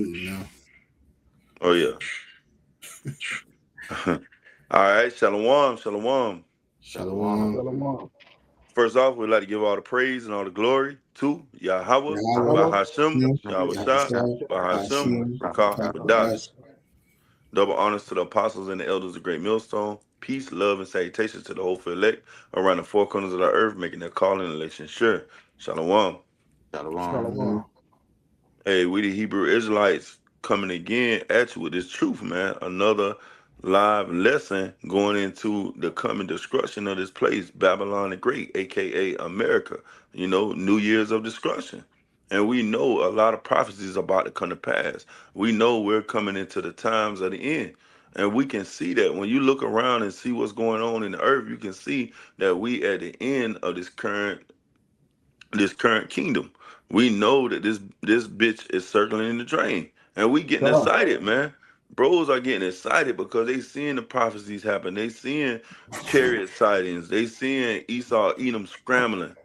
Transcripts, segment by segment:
No. Oh yeah. All right, shalom, shalom. Shalom, Shalom. shalom. First off, we'd like to give all the praise and all the glory to Yahweh, Yahweh, Yahweh, Bahashem, Yahweh Shah, Yahweh, Bahashem, Hashem, Rakah, Badash. Rakatash. Double honors to the apostles and the elders of Great Millstone. Peace, love, and salutations to the hopeful elect around the four corners of the earth, making their calling and election sure. Shalom. shalom. Shalom. Hey, we the Hebrew Israelites coming again at you with this truth, man. Another live lesson going into the coming destruction of this place, Babylon the Great, aka America. New Year's of destruction. And we know a lot of prophecies about to come to pass. We know we're coming into the times of the end. And we can see that when you look around and see what's going on in the earth, you can see that we at the end of this current kingdom. We know that this bitch is circling in the drain, and we getting God, excited, man. Bros are getting excited because they seeing the prophecies happen. They seeing chariot sightings. They seeing Esau, Edom scrambling.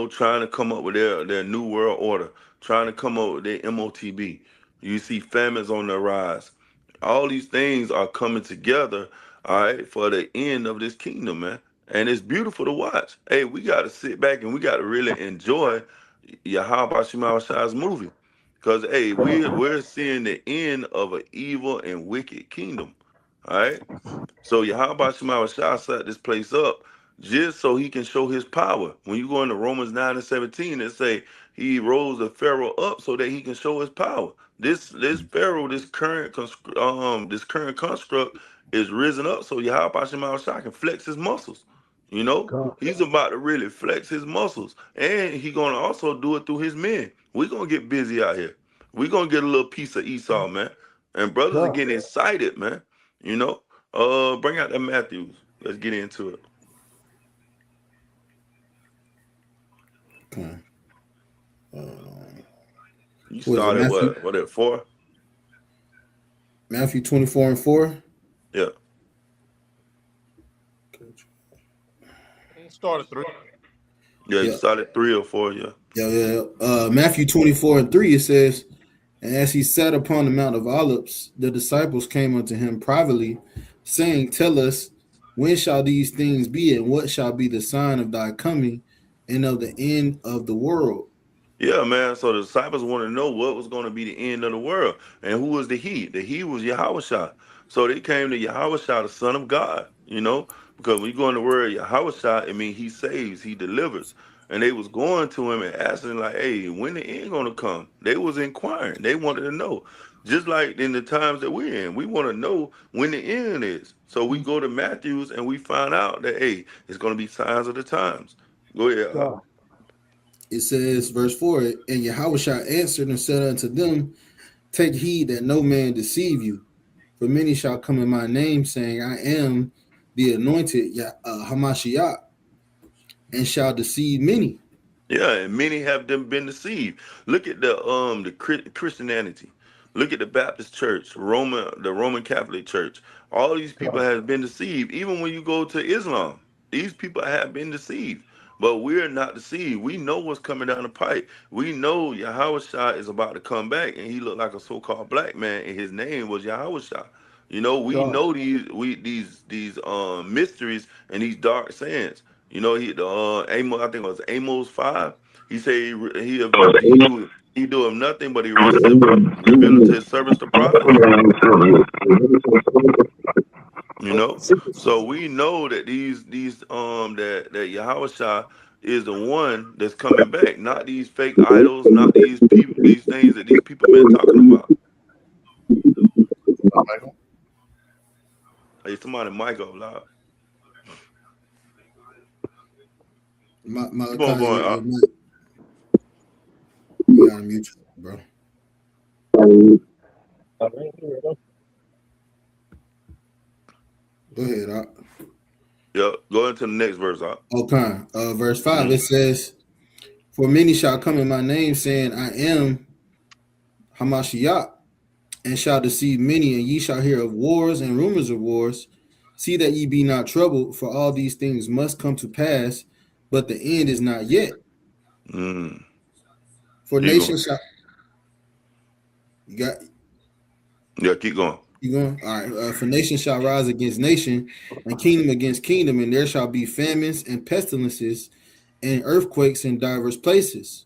Trying to come up with their new world order, trying to come up with their MOTB. You see famines on the rise. All these things are coming together, all right, for the end of this kingdom, man. And it's beautiful to watch. Hey, we got to sit back and we got to really enjoy Yahweh Shema Shai's movie. Because, hey, we're, God, we're seeing the end of an evil and wicked kingdom. All right? So Yahweh Shema Shai set this place up just so he can show his power. When you go into Romans 9 and 17, it say he rose the Pharaoh up so that he can show his power. This Pharaoh, this current construct is risen up so Yahweh Shema Shai can flex his muscles. You know, God, he's about to really flex his muscles. And he gonna also do it through his men. We're gonna get busy out here. We're gonna get a little piece of Esau, man. And brothers are God. getting excited, man. You know, bring out the Matthews. Let's get into it. Okay. Uh, You what is it? started Matthew? what? What at 4? Matthew 24:4. Yeah. He started 3. Yeah, you Yeah. started 3 or 4, yeah. Yeah. Matthew 24:3. It says, and as he sat upon the Mount of Olives, the disciples came unto him privately, saying, tell us, when shall these things be, and what shall be the sign of thy coming and of the end of the world? Yeah, man. So the disciples wanted to know what was going to be the end of the world. And who was the he? The he was Yahweh. So they came to Yahweh, the Son of God, because when you go in the word Yahweh, it means he saves, he delivers. And they was going to him and asking, like, hey, when the end gonna come? They was inquiring. They wanted to know. Just like in the times that we're in, we want to know when the end is. So we go to Matthews and we find out that hey, it's gonna be signs of the times. Go ahead. God, It says, verse 4, and Yahushua answered and said unto them, take heed that no man deceive you. For many shall come in my name, saying, I am the anointed Hamashiach, and shall deceive many. Yeah, and many have them been deceived. Look at the Christianity. Look at the Baptist Church, the Roman Catholic Church. All these people God, have been deceived. Even when you go to Islam, these people have been deceived. But we're not deceived. We know what's coming down the pipe. We know Yahweh Shah is about to come back, and he looked like a so-called black man, and his name was Yahweh Shah. We God. know these mysteries and these dark sayings. Amos, I think it was Amos 5. He said he do him nothing, but he revealed to his servants the prophets. So we know that that Yahweh Shah is the one that's coming back, not these fake idols, not these people, these things that these people been talking about. Hey, somebody mic up loud. Keep on Malachi, going. you gotta mute yourself, bro. Go ahead. Yeah, go into the next verse. Okay. Verse 5, it Mhm. says, for many shall come in my name, saying, I am Hamashiach, and shall deceive many, and ye shall hear of wars and rumors of wars. See that ye be not troubled, for all these things must come to pass, but the end is not yet. Mm. For Keep going. nation shall You got Yeah, keep going. you going? All right. For nation shall rise against nation, and kingdom against kingdom, and there shall be famines and pestilences and earthquakes in diverse places.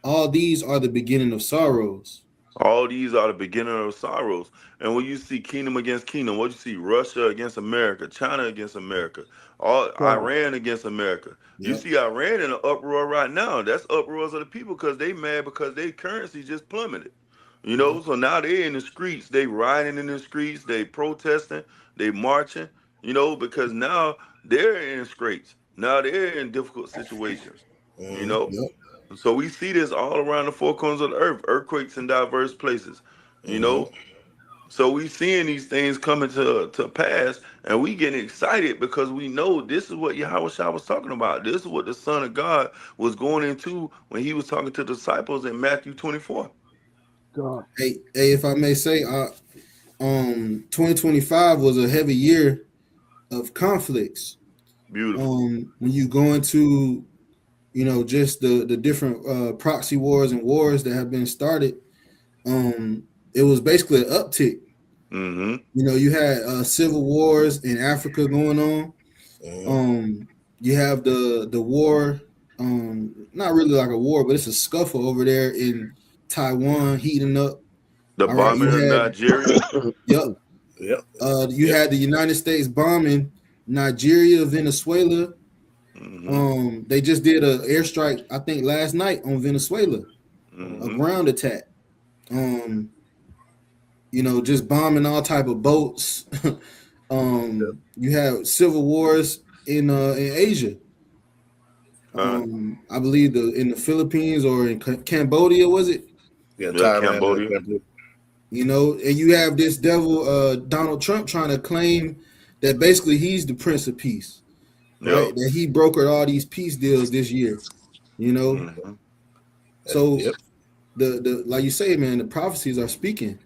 All these are the beginning of sorrows. All these are the beginning of sorrows. And when you see kingdom against kingdom, what you see Russia against America, China against America, all God. Iran against America. You Yep. see Iran in an uproar right now. That's uproars of the people because they mad because their currency just plummeted. You know, so now they in the streets, they rioting in the streets, they protesting, they marching, you know, because now they're in scrapes. Now they're in difficult situations, you know. Yep. So we see this all around the four corners of the earth, earthquakes in diverse places, you know. So we seeing these things coming to pass, and we getting excited because we know this is what Yahweh Shah was talking about. This is what the Son of God was going into when he was talking to the disciples in Matthew 24. God. Hey, if I may say, 2025 was a heavy year of conflicts. Beautiful. When you go into, just the different proxy wars and wars that have been started, it was basically an uptick. Mm-hmm. You had civil wars in Africa going on. You have the war, not really like a war, but it's a scuffle over there in Taiwan heating up. The All right, bombing you in had Nigeria. yep. Yep. You had the United States bombing Nigeria, Venezuela. Mm-hmm. They just did an airstrike, I think, last night on Venezuela, a Mm-hmm. ground attack. Just bombing all type of boats. You have civil wars in Asia. I believe in the Philippines or in Cambodia, was it? Yeah, Yeah, Thailand. Cambodia. And you have this devil Donald Trump trying to claim that basically he's the Prince of Peace, right? Yep. That he brokered all these peace deals this year, Mm-hmm. So Yep. the like you say, man, the prophecies are speaking.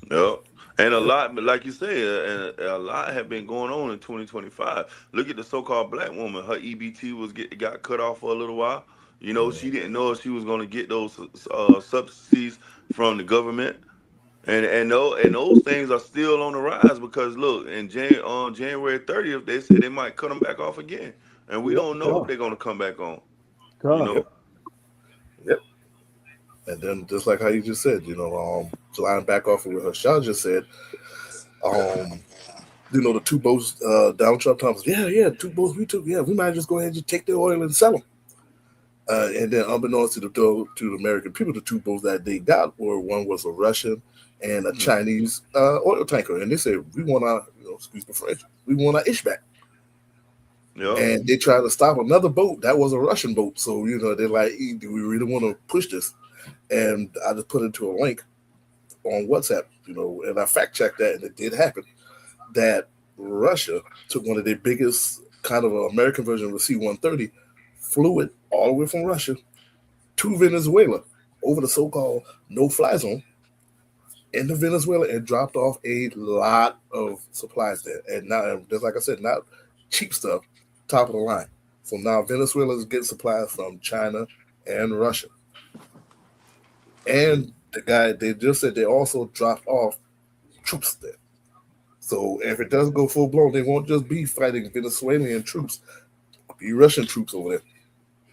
Yep. And a lot, but like you say, a lot have been going on in 2025. Look at the so-called black woman. Her EBT got cut off for a little while. You know, she didn't know if she was going to get those subsidies from the government, and those things are still on the rise because look, on January 30th, they said they might cut them back off again, and we Yep. don't know if God. they're going to come back on. You God. know. Yep. And then just like how you just said, to line back off of what Hashan just said, the two boats, Donald Trump Thomas, two boats we took, we might just go ahead and just take the oil and sell them. And then unbeknownst to the American people, the two boats that they got were, one was a Russian and a Chinese oil tanker. And they said, we want our, excuse the French, we want our ish back. Yep. And they tried to stop another boat that was a Russian boat. So, they're like, do we really want to push this? And I just put it to a link on WhatsApp, and I fact checked that, and it did happen, that Russia took one of their biggest kind of American version of the C-130, flew it all the way from Russia to Venezuela over the so-called no-fly zone into Venezuela and dropped off a lot of supplies there. And now, just like I said, not cheap stuff, top of the line. So now Venezuela is getting supplies from China and Russia. And they just said they also dropped off troops there. So if it does go full blown, they won't just be fighting Venezuelan troops, it'll be Russian troops over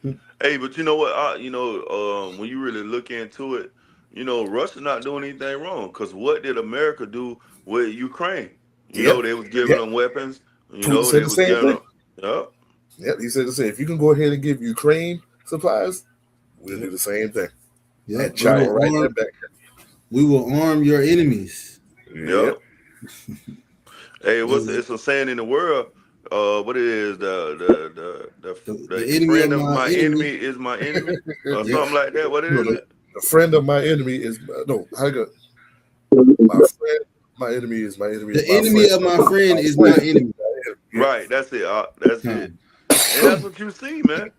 there. Hey, but you know what? When you really look into it, Russia not doing anything wrong. Because what did America do with Ukraine? They was giving them weapons. Putin said They the was same giving thing. them. Yep, he said the same. If you can go ahead and give Ukraine supplies, we'll do the same thing. Yep. And China right there back. We will arm your enemies. Yep. Hey, it's a saying in the world? What it is? The enemy friend of of my enemy is my enemy, or something like that. What is it? The friend of my enemy is how go? My enemy is my enemy. The enemy of my friend is my enemy. Right, that's it. That's it. And that's what you see, man.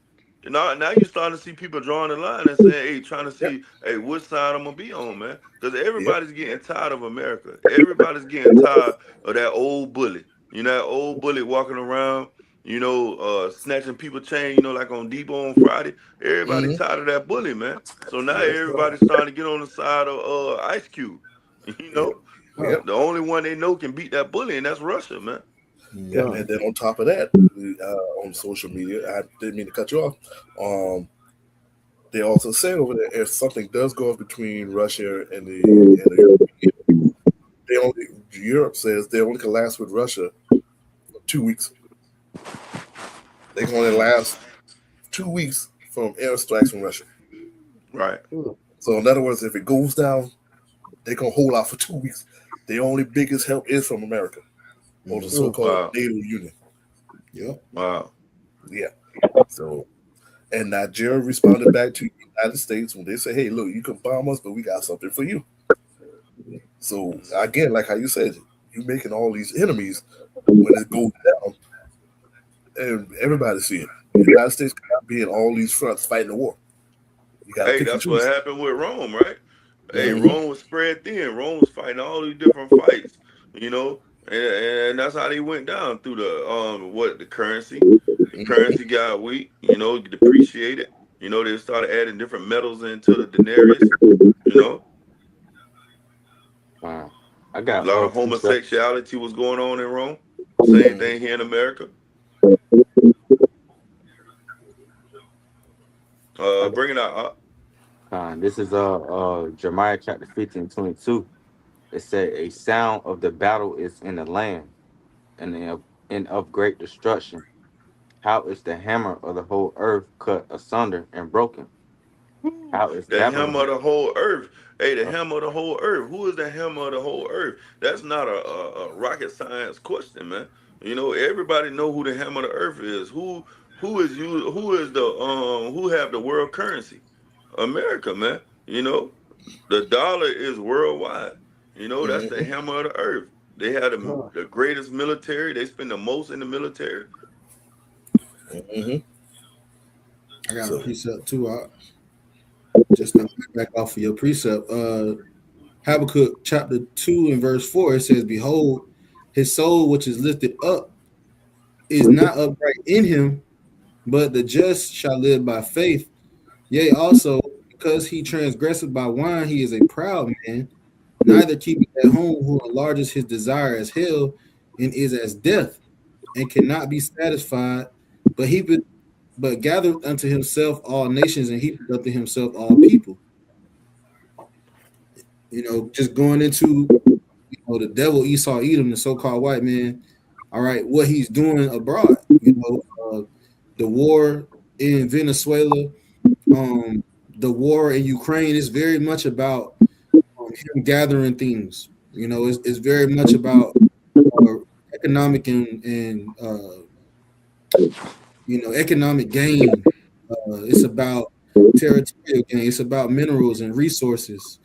Now you're starting to see people drawing the line and saying, hey, trying to see, hey, which side I'm gonna be on, man. Because everybody's getting tired of America. Everybody's getting tired of that old bully. That old bully walking around, snatching people chain, like on Depot on Friday. Everybody Mm-hmm. tired of that bully, man. So now Yes, sir. everybody's starting to get on the side of Ice Cube. You Yep. know, Yep. the only one they know can beat that bully, and that's Russia, man. Yeah, and then on top of that, on social media, I didn't mean to cut you off. They also say over there, if something does go off between Russia and the Europe says they only can last with Russia 2 weeks. They can only last 2 weeks from airstrikes from Russia. Right. So in other words, if it goes down, they can hold out for 2 weeks. The only biggest help is from America or the so-called NATO Union. Yep. Wow. Yeah. So, and Nigeria responded back to the United States when they say, "Hey, look, you can bomb us, but we got something for you." So again, like how you said, you're making all these enemies when it goes down, and everybody see it. The United States cannot be in all these fronts fighting the war. You got to Hey, pick and that's what choose. happened with Rome, right? Hey, Mhm. Rome was spread thin. Rome was fighting all these different fights, and that's how they went down through the currency. The currency got weak, depreciated. They started adding different metals into the denarius. Wow. I A got lot of precept. homosexuality was going on in Rome. Same thing here in America. Bring it out. This is Jeremiah chapter 15:22. It said, "A sound of the battle is in the land, and of great destruction. How is the hammer of the whole earth cut asunder and broken? How is The hammer Babylon?" of the whole earth. Hey, the hammer of the whole earth. Who is the hammer of the whole earth? That's not a rocket science question, man. Everybody know who the hammer of the earth is. Who have the world currency? America, man. The dollar is worldwide. That's the hammer of the earth. They have the greatest military. They spend the most in the military. Mhm. I got a precept too. Just to back off of your precept. Habakkuk chapter 2 and verse 4, it says, "Behold, his soul which is lifted up is not upright in him, but the just shall live by faith. Yea, also, because he transgresseth by wine, he is a proud man, neither keepeth at home, who enlarges his desire as hell, and is as death, and cannot be satisfied, but gathered unto himself all nations, and heapeth unto himself all people." Just going into the devil Esau Edom, the so-called white man. All right, what he's doing abroad. The war in Venezuela, the war in Ukraine is very much about him gathering things. It's very much about economic and economic gain. It's about territorial gain. It's about minerals and resources.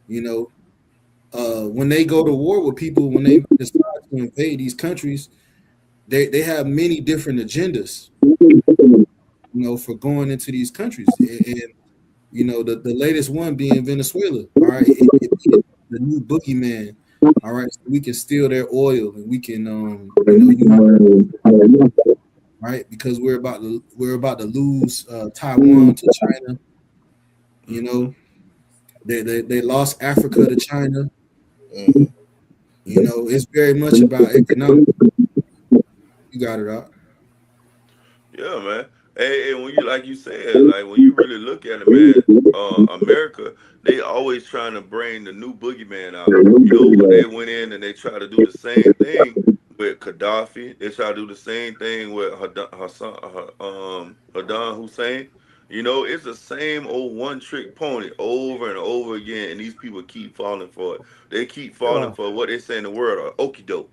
When they go to war with people, when they decide to invade these countries, they have many different agendas, for going into these countries. And the latest one being Venezuela. All right, the new boogeyman. All right, so we can steal their oil and we can right, because we're about to lose Taiwan to China. They lost Africa to China. It's very much about economics. You got it out. Yeah, man. Hey, when like you said, like when you really look at it, man, America, they always trying to bring the new boogeyman out. When they went in and they try to do the same thing with Gaddafi, they try to do the same thing with Saddam Hussein. It's the same old one-trick pony over and over again, and these people keep falling for it. They keep falling for what they say in the word, okie doke.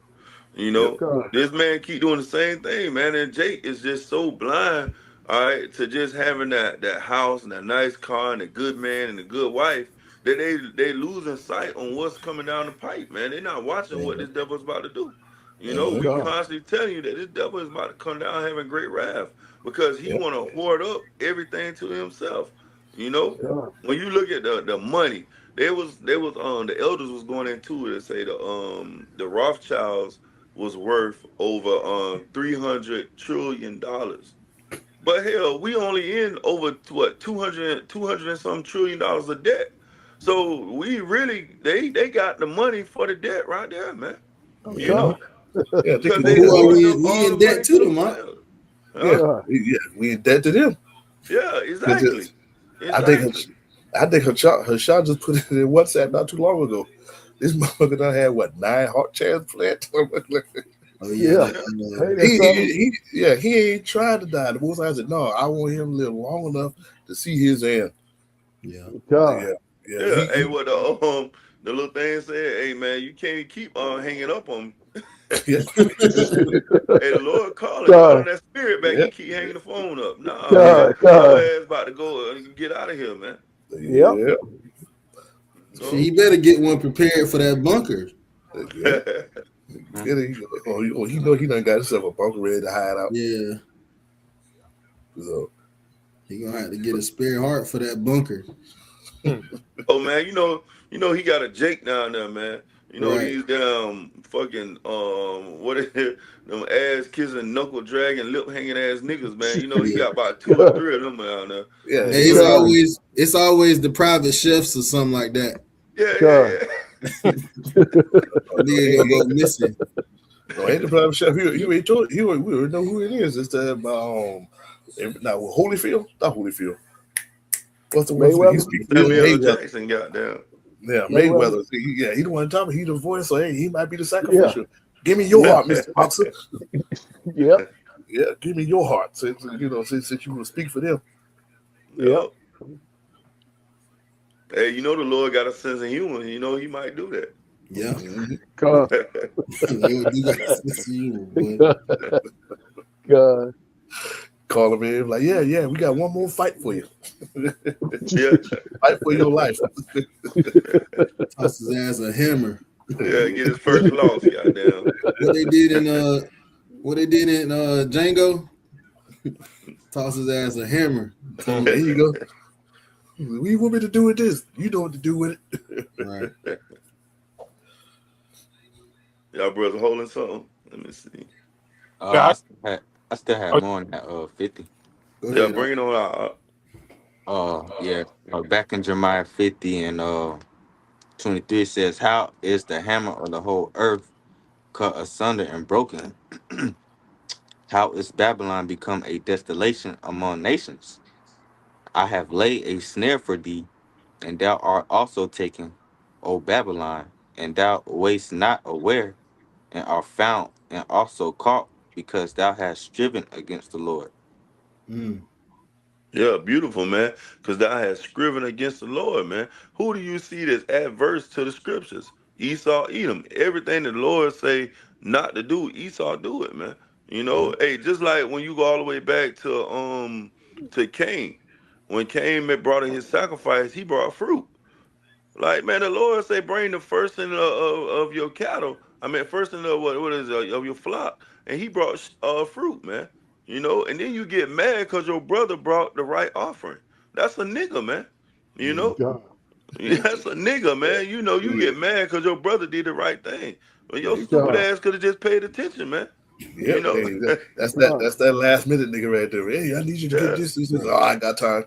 Yep. This man keep doing the same thing, man. And Jake is just so blind, all right, to just having that house and that nice car and a good man and a good wife that they losing sight on what's coming down the pipe, man. They're not watching what this devil's about to do. We constantly telling you that this devil is about to come down having great wrath because he want to hoard up everything to himself. When you look at the money, the elders was going into it and say the Rothschilds was worth over $300 trillion. But hell, we only in over what 200 and some $1 trillion of debt. So we really they got the money for the debt right there, man. You Yeah, know, yeah. They because can But they do who that. are hoarding we? up We all in the money debt to for them, huh? themselves. Yeah, Huh? yeah. We in debt to them. Yeah, exactly. Because I think Exactly. I think her shot just put it in WhatsApp not too long ago. This motherfucker done had what 9 heart transplants. Oh yeah, Yeah. that, Ain't that something? He ain't tried to die. The most I said, no, I want him to live long enough to see his end. yeah. God. Yeah, yeah. Yeah. Hey, what the little thing said? Hey, man, you can't keep hanging up on me. Yeah, Hey, the Lord calling God. that spirit back. yeah, You keep hanging the phone up. Nah, yeah, man, God. your God. ass about to go and get out of here, man. Yep. yeah, See, No. he better get one prepared for that bunker. yeah. Get it. He know he done got himself a bunker ready to hide out. Yeah, So he gonna have to get a spare heart for that bunker. Oh man, he got a Jake down there, man. Right. These damn fucking what is it? Them ass kissing, knuckle dragging, lip hanging ass niggas, man. He Yeah. got about 2 or 3 of them down there. yeah, Hey, he God. it's always the private chefs or something like that. Yeah, God. yeah, Nigga gonna go missing. no, ain't the private chef. You ain't told we already know who it is. It's the now Holyfield, not Holyfield. What's the one he Mayweather. speaks? yeah. Samuel Mayweather. Jackson, goddamn. Yeah, Mayweather. Mayweather. He the one talking. He the voice, so hey, he might be the Yeah. sacrificial. Give me your Yeah. heart, Mr. Boxer. Yep. Yeah, give me your heart. Since you will speak for them. Yep. Hey, the Lord got a sense of humor. He might do that. Yeah. God. You got to see you, boy. God. Call him in like, yeah, we got one more fight for you. Yeah, Fight for your life. Toss his ass a hammer. yeah. Get his first loss, goddamn. What they did in Django? Toss his ass a hammer. There you go. What you want me to do with this? You know what to do with it. Right. Y'all brothers holding something? Let me see. I still had more than that 50. Go Yeah, ahead. bring it on out. Yeah. Back in Jeremiah 50 and 23 it says, how is the hammer of the whole earth cut asunder and broken? How is Babylon become a desolation among nations? I have laid a snare for thee, and thou art also taken, O Babylon, and thou wast not aware, and art found and also caught, because thou hast striven against the Lord. Mm. Yeah, beautiful, man. Because thou hast striven against the Lord, man. Who do you see that's adverse to the scriptures? Esau, Edom. Everything the Lord say not to do, Esau do it, man. Hey, just like when you go all the way back to Cain. When Cain had brought in his sacrifice, he brought fruit. Like, man, the Lord say, bring the first in of your cattle. I mean, first in of what is of your flock, and he brought fruit, man. And then you get mad because your brother brought the right offering. That's a nigga, man. You know, God. that's a nigga, man. You get mad because your brother did the right thing. Well, your stupid God. ass could have just paid attention, man. Yep. Hey, that's that last minute nigga right there. Hey, I need you to get Yeah. this. He says, I got time.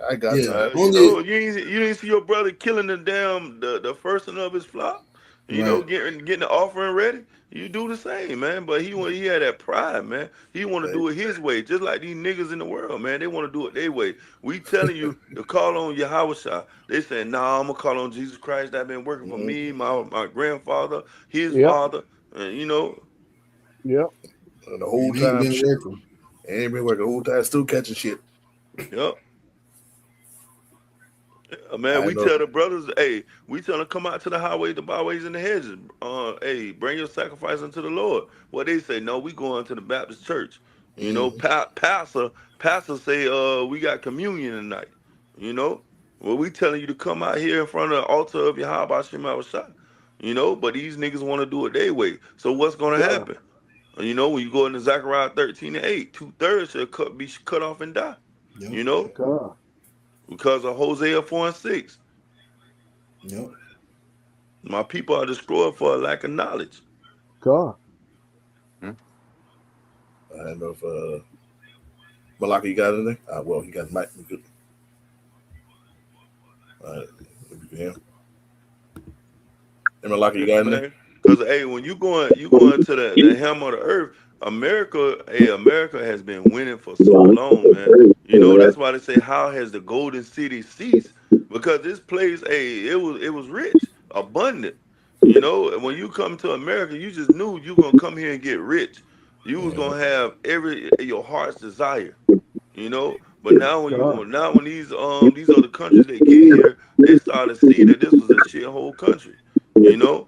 I got Yeah. time. Only You didn't see your brother killing the first of his flock. right. Getting the offering ready. You do the same, man. But he had that pride, man. He want to do it his way, just like these niggas in the world, man. They want to do it their way. We telling you to call on Yahweh. They saying, nah, I'm gonna call on Jesus Christ. That been working for me, my grandfather, his Yep. father, and Yep. And the whole It ain't time, been shit, working. ain't been working. The whole time, still catching shit. Yep. Man, I we know. tell the brothers, hey, we tell them come out to the highways, the byways, and the hedges. Hey, bring your sacrifice unto the Lord. Well, they say, no, we going to the Baptist church. Pastor say, we got communion tonight. Well, we telling you to come out here in front of the altar of Yahweh Shema Shah. But these niggas want to do it their way. So what's going to God. happen? When you go into Zechariah 13:8, 2/3 shall be cut off and die. Yep. God. Because of Hosea 4:6. Yep. My people are destroyed for a lack of knowledge. God. I don't know if Malaka, you got anything? Well, he got Mike. Good. All right, maybe you can hear him. Hey, Malaka, you got anything? Because hey, when you going to the hem of the earth, America has been winning for so long, man. You know, that's why they say, how has the golden city ceased? Because this place, hey, it was rich, abundant. You know, and when you come to America, you just knew you gonna come here and get rich. You was gonna have your heart's desire. You know, but now when these other countries they get here, they start to see that this was a shithole country. You know,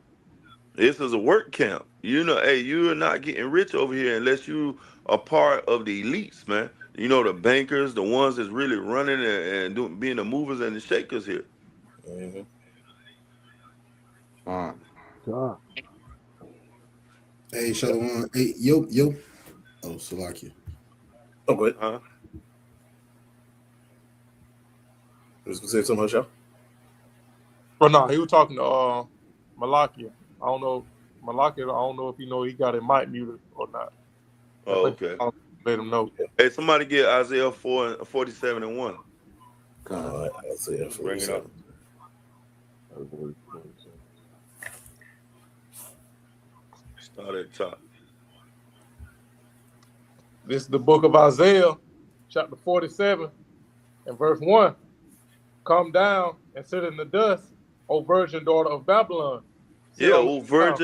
this is a work camp. You know, hey, you're not getting rich over here unless you are part of the elites, man. You know, the bankers, the ones that's really running and being the movers and the shakers here. Mm-hmm. God. Hey, Shalom. Hey, yo. Oh, Salakia. Oh, go ahead. Huh? You was gonna say something, Hush? Well, no, he was talking to Malakia. I don't know. Malakia, I don't know if he got his mic muted or not. Oh, okay. I'll let him know. Hey, somebody get Isaiah 4:47-1. All right, Isaiah Bring it up. 47. Start at the top. This is the book of Isaiah, chapter 47, and verse 1. Come down and sit in the dust, O virgin daughter of Babylon. Sit Yeah, on old the ground.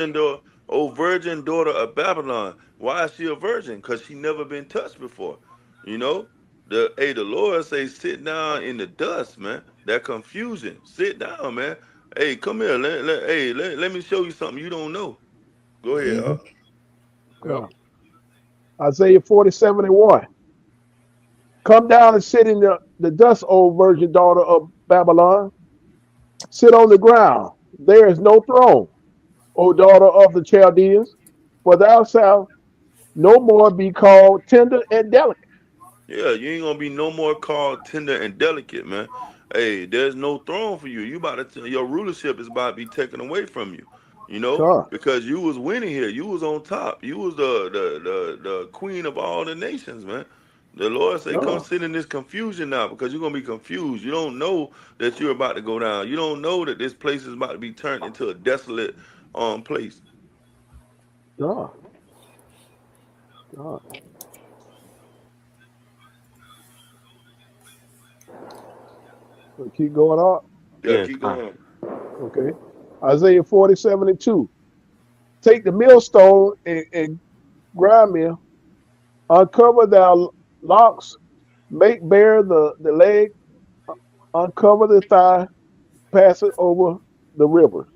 virgin daughter of Babylon. Why is she a virgin? Because she never been touched before. You know, the Lord say, sit down in the dust, man. That confusion. Sit down, man. Hey, come here. Let me show you something you don't know. Go ahead. Mm-hmm. Yep. Isaiah 47:1. Come down and sit in the dust, O virgin daughter of Babylon. Sit on the ground. There is no throne, O daughter of the Chaldeans, for thou shalt no more be called tender and delicate. Yeah, you ain't gonna be no more called tender and delicate, man. Hey, there's no throne for you. Your rulership is about to be taken away from you. You know, God. because you was winning here. You was on top. You was the queen of all the nations, man. The Lord say, come God. sit in this confusion now, because you're gonna be confused. You don't know that you're about to go down. You don't know that this place is about to be turned into a desolate place. God. God. So keep going on. Yeah, Yeah, keep come. going. Okay. Isaiah 47:2. Take the millstone and grind mill, uncover thy locks, make bare the leg, uncover the thigh, pass it over the river.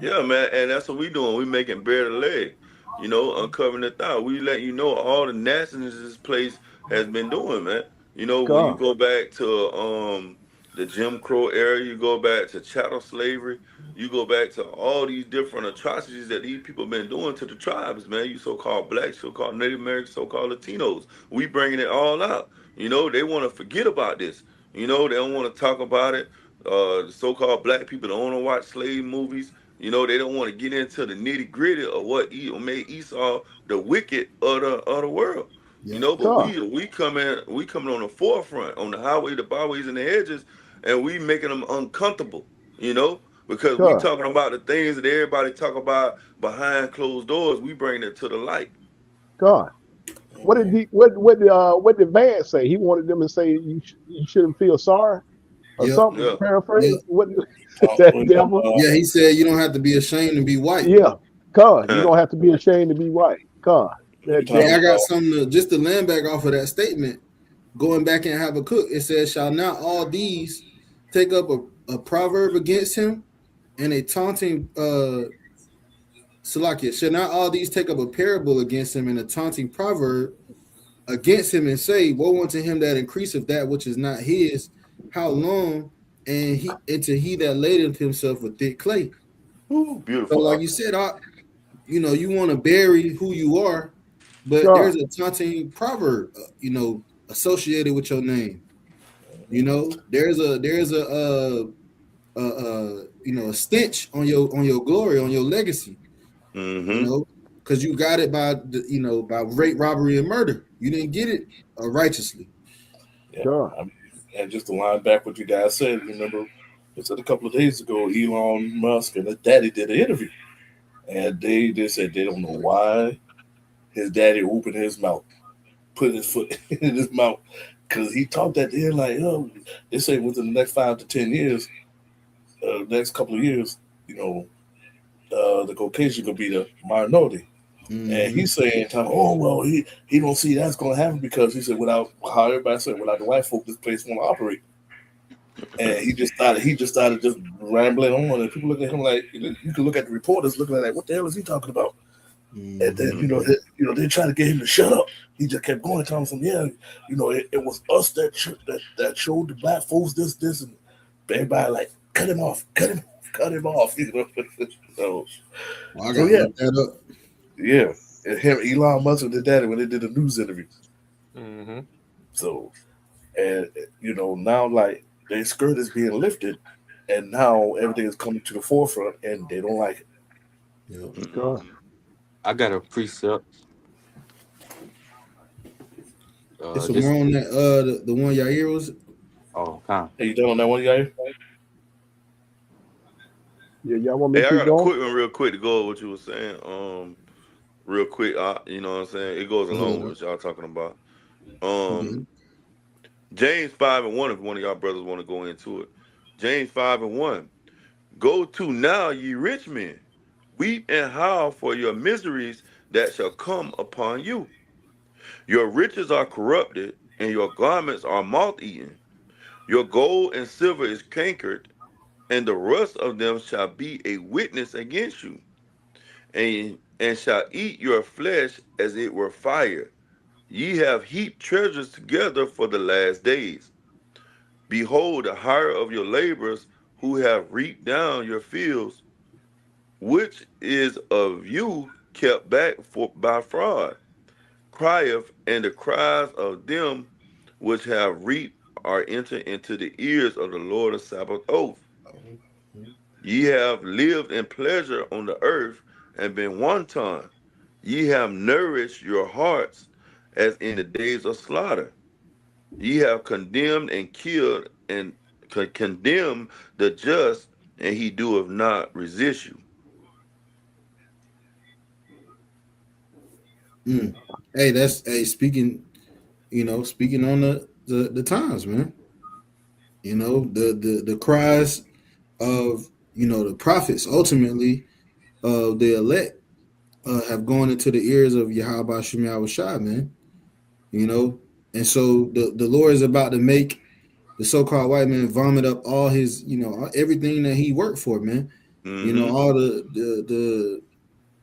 Yeah, man, and that's what we doing. We making bare the leg, you know, uncovering the thigh. We let you know all the nastiness this place has been doing, man. You know, when you God. go back to the Jim Crow era, you go back to chattel slavery, you go back to all these different atrocities that these people been doing to the tribes, man. You so-called blacks, so-called Native Americans, so-called Latinos. We bringing it all out. You know, they want to forget about this. You know, they don't want to talk about it. The so-called black people don't want to watch slave movies. You know, they don't want to get into the nitty gritty of what made Esau the wicked of the world. You Yeah. know, but God. we coming on the forefront, on the highway, the byways, and the hedges, and we making them uncomfortable. You know, because we God. talking about the things that everybody talk about behind closed doors. We bring it to the light. God. What did Vance say? He wanted them to say you shouldn't feel sorry or Yep. something. Yeah, Paraphrase. Yep. What that devil? Yeah, he said you don't have to be ashamed to be white. Yeah. God. You don't have to be ashamed to be white. God. That Hey, I devil. got something just to land back off of that statement. Going back and have a cook, it says, shall not all these take up a proverb against him and a taunting Salakia, shall not all these take up a parable against him and a taunting proverb against him and say, woe unto him that increaseth that which is not his, how long, and he until he that ladeth himself with thick clay. Ooh, So, beautiful. like you said, you want to bury who you are, but God. there's a taunting proverb, associated with your name. You know, there's a stench on your glory, on your legacy. Mm-hmm. You know, because you got it by by rape, robbery, and murder. You didn't get it righteously. Yeah. Sure. I mean, and just to line back what you guys said, remember, it said a couple of days ago, Elon Musk and his daddy did an interview. And they said they don't know why his daddy opened his mouth, put his foot in his mouth, because he talked that they're like, oh, they say within the next 5 to 10 years, next couple of years, the Caucasian could be the minority. And he's saying, oh, well, he don't see that's going to happen because he said, without the white folk, this place won't operate. And he just started just rambling on, and people look at him like, you can look at the reporters looking at like, what the hell is he talking about? And then they try to get him to shut up. He just kept going, telling them, yeah, it was us that showed the black folks this, and everybody like cut him off. So, I gotta look that up. Yeah, and him, Elon Musk and his daddy when they did a news interview. Mm-hmm. So, and now like their skirt is being lifted, and now everything is coming to the forefront, and they don't like it. Yeah. Sure. I got a precept. It's more on that the one Yair was. Oh, huh. Hey, you done on that one, guy? Yeah, y'all want me Hey, to I keep got a going? quick one real quick to go over what you were saying. Real quick, you know what I'm saying? It goes along with what y'all talking about. James 5:1, if one of y'all brothers want to go into it. James 5:1. Go to now, ye rich men, weep and howl for your miseries that shall come upon you. Your riches are corrupted, and your garments are moth-eaten. Your gold and silver is cankered, and the rust of them shall be a witness against you, and shall eat your flesh as it were fire. Ye have heaped treasures together for the last days. Behold, the hire of your laborers who have reaped down your fields, which is of you kept back by fraud, crieth, and the cries of them which have reaped are entered into the ears of the Lord of Sabbath oath. Ye have lived in pleasure on the earth and been wanton. Ye have nourished your hearts as in the days of slaughter. Ye have condemned and killed and condemned the just, and he doeth not resist you. Hey, that's speaking on the times, man. The cries of the prophets, ultimately the elect, have gone into the ears of Yahweh Shem Yahushua, man. And so the Lord is about to make the so-called white man vomit up all his, everything that he worked for, man. Mm-hmm. All the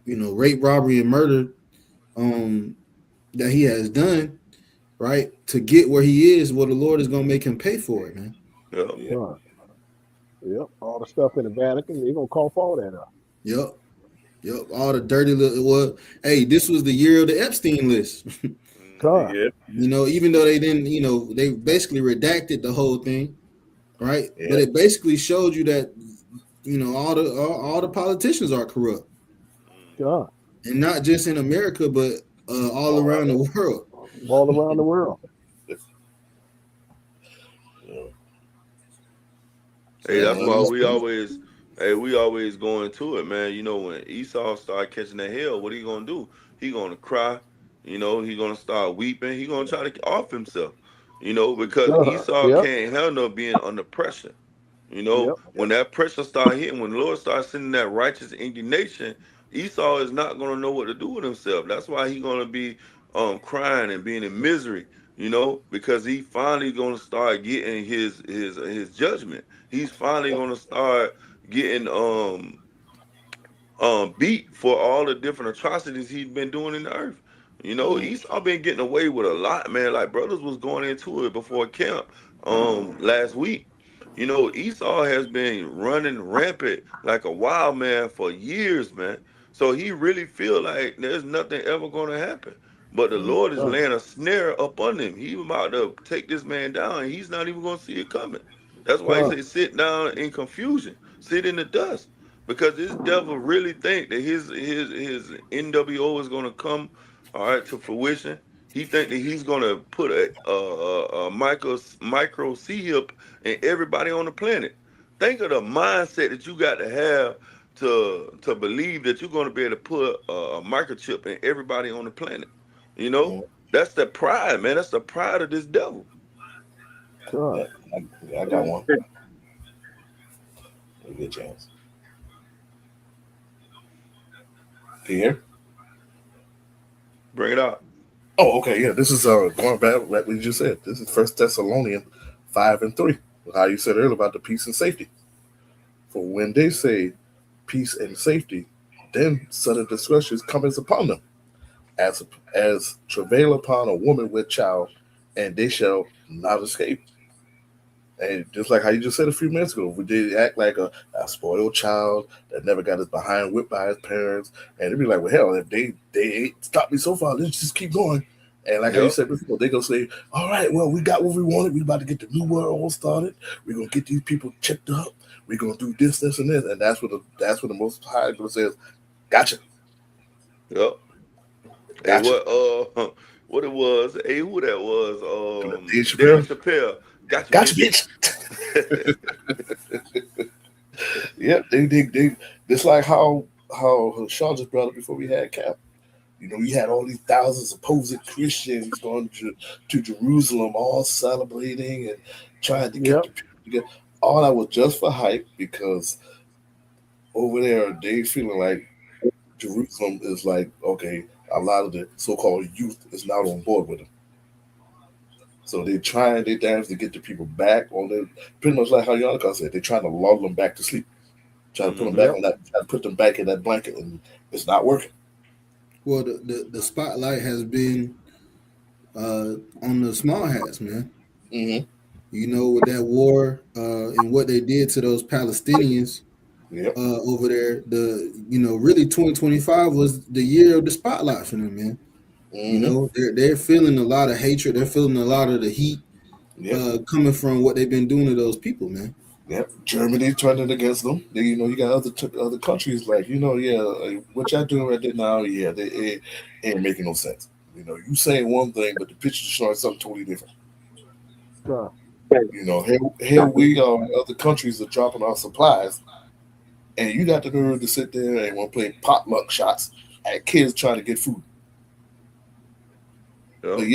rape, robbery, and murder that he has done, right, to get where he is. Well, the Lord is gonna make him pay for it, man. Yeah. Sure. Yep. All the stuff in the Vatican, they're gonna call for all that up. Yep. All the dirty little. Well, hey, this was the year of the Epstein list. Sure. Yeah, Even though they didn't, they basically redacted the whole thing, right? Yeah. But it basically showed you that, all the politicians are corrupt, Sure. and not just in America, but all around the world. All around the world. Hey, that's why we always go into it, man. When Esau start catching the hell, what he gonna do? He gonna cry. He gonna start weeping. He gonna try to get off himself. Because Sure. Esau Yep. can't handle being under pressure. Yep. When that pressure start hitting, when the Lord starts sending that righteous indignation, Esau is not gonna know what to do with himself. That's why he's gonna be crying and being in misery. Because he finally gonna start getting his judgment. He's finally gonna start getting beat for all the different atrocities he's been doing in the earth. Esau been getting away with a lot, man. Like brothers was going into it before camp last week. Esau has been running rampant like a wild man for years, man. So he really feel like there's nothing ever gonna happen. But the Lord is laying a snare up on him. He about to take this man down, and he's not even gonna see it coming. That's why he say sit down in confusion, sit in the dust. Because this devil really think that his NWO is gonna come, all right, to fruition. He think that he's gonna put a micro chip in everybody on the planet. Think of the mindset that you got to have to believe that you're gonna be able to put a microchip in everybody on the planet. You know, Mhm. that's the pride, man. That's the pride of this devil. Yeah, God. I got one. Give me a chance. Can you hear? Bring it out. Oh, okay, yeah. This is going back like we just said. This is First Thessalonians 5:3. How you said earlier about the peace and safety. For when they say peace and safety, then sudden discretion cometh upon them, as travail upon a woman with child, and they shall not escape. And just like how you just said a few minutes ago, we did act like a spoiled child that never got his behind whipped by his parents, and they'd be like, "Well, hell, if they ain't stopped me so far, let's just keep going." And like how you Yep. said before, they gonna say, "All right, well, we got what we wanted. We about to get the new world all started. We're gonna get these people checked up. We're gonna do this, and this." And that's what the Most High gonna says, "Gotcha, Yep. Hey, gotcha." what it was? Hey, who that was? Dave Dave Chappelle, Chappelle. Got you, gotcha, bitch. bitch. Yeah, they just like how Sean just brought up before we had Cap. You know, you had all these thousands of supposed Christians going to Jerusalem, all celebrating and trying to get Yep. the people together. All that was just for hype because over there they feeling like Jerusalem is like, okay, a lot of the so-called youth is not on board with them. So they trying their damnedest to get the people back on their, pretty much like how Yannicka said, they're trying to lull them back to sleep. Try to put them back Mm-hmm. Yep. on that, try to put them back in that blanket, and it's not working. Well, the spotlight has been on the small hats, man. Hmm. You know, with that war and what they did to those Palestinians Yep. over there. Really 2025 was the year of the spotlight for them, man. You Hmm. know, they're feeling a lot of hatred. They're feeling a lot of the heat Yep. coming from what they've been doing to those people, man. Yep. Germany turning against them. You got other countries like, yeah, what y'all doing right there now, yeah, they ain't making no sense. You saying one thing, but the picture's showing something totally different. God. Here we are, other countries are dropping our supplies, and you got the nerve to sit there and want to play potluck shots at kids trying to get food. Yep. But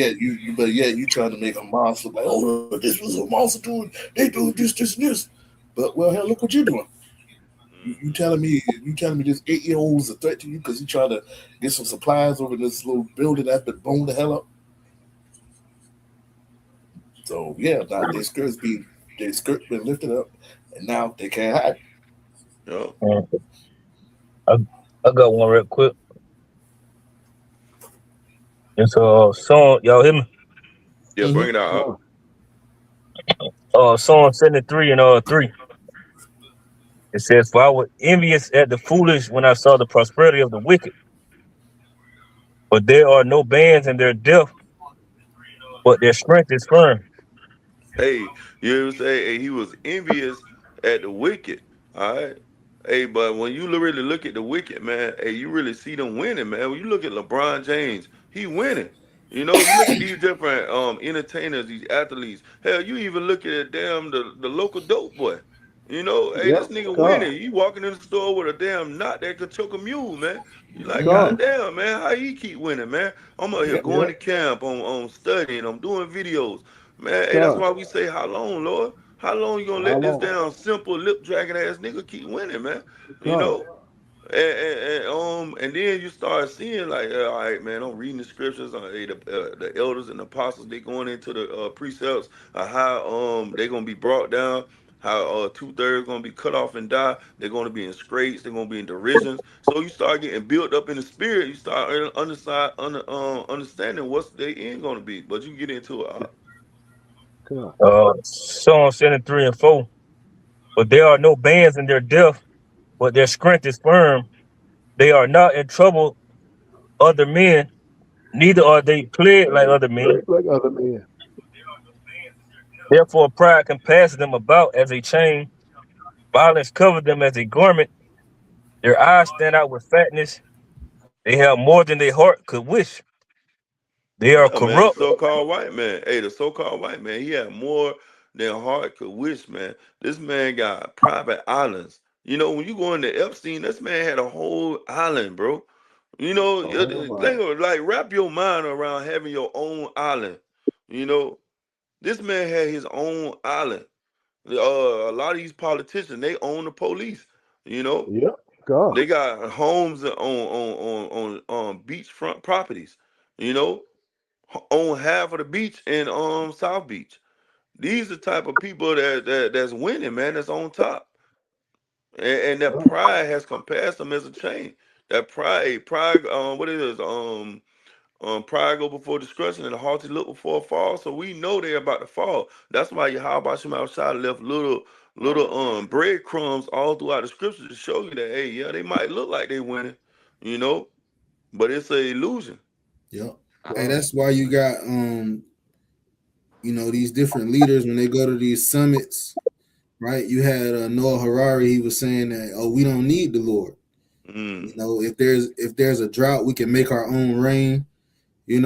yet you trying to make Hamas look like, oh, this was Hamas doing, they doing this, and this. But well, hell, look what you're doing. You telling me this 8-year-old is a threat to you because he trying to get some supplies over this little building that's been blown the hell up. So yeah, now their skirts been lifted up, and now they can't hide. Yep. I, I got one real quick. It's song, y'all hear me? Yeah, Mm-hmm. bring it out. Psalm 73 and 3. It says, "For I was envious at the foolish when I saw the prosperity of the wicked, but there are no bands in their death, but their strength is firm." Hey, you ever say, hey, he was envious at the wicked. All right. Hey, but when you really look at the wicked, man, hey, you really see them winning, man. When you look at LeBron James, he winning. You know, you look at these different entertainers, these athletes. Hell, you even look at the local dope boy. You know, hey, Yep. this nigga God. winning. He walking in the store with a damn knot that could choke a mule, man. You like, God. God damn, man, how he keep winning, man? I'm out here Yep. going Yep. to camp, on studying, I'm doing videos. Man, hey, that's God. why we say, how long, Lord? How long you gonna How let this long? down simple lip dragging ass nigga keep winning, man? You God. know? And then you start seeing like, all right, man, I'm reading the scriptures. The elders and apostles, they going into the precepts of how they gonna be brought down. How 2/3 gonna be cut off and die. They're gonna be in scrapes. They're gonna be in derisions. So you start getting built up in the spirit. You start understanding what's their end gonna be. But you get into it. God. Psalm 73 and 4. "But there are no bands in their death, but their strength is firm. They are not in trouble other men, neither are they plagued like other men. Like other men. Therefore pride compasses them about as a chain. Violence covers them as a garment. Their eyes stand out with fatness. They have more than their heart could wish." They are Yeah, man, the corrupt. so-called white man. Hey, the so-called white man, he had more than heart could wish, man. This man got private islands. You know, when you go into Epstein, this man had a whole island, bro. You know, Oh my. think of, like, wrap your mind around having your own island. You know, this man had his own island. A lot of these politicians, they own the police. You know, Yep. God. they got homes on beachfront properties. You know, own half of the beach in South Beach. These are the type of people that's winning, man. That's on top, and that God. pride has compassed them as a chain. That pride, what it is, pride go before destruction, and the haughty look before a fall. So we know they're about to fall. That's why Yahweh Shem outside left little breadcrumbs all throughout the scriptures to show you that, hey, yeah, they might look like they winning, you know, but it's an illusion. Yep. Hey, God. that's why you got these different leaders when they go to these summits, right? You had Noah Harari. He was saying that, oh, we don't need the Lord. Mm. If there's a drought, we can make our own rain. We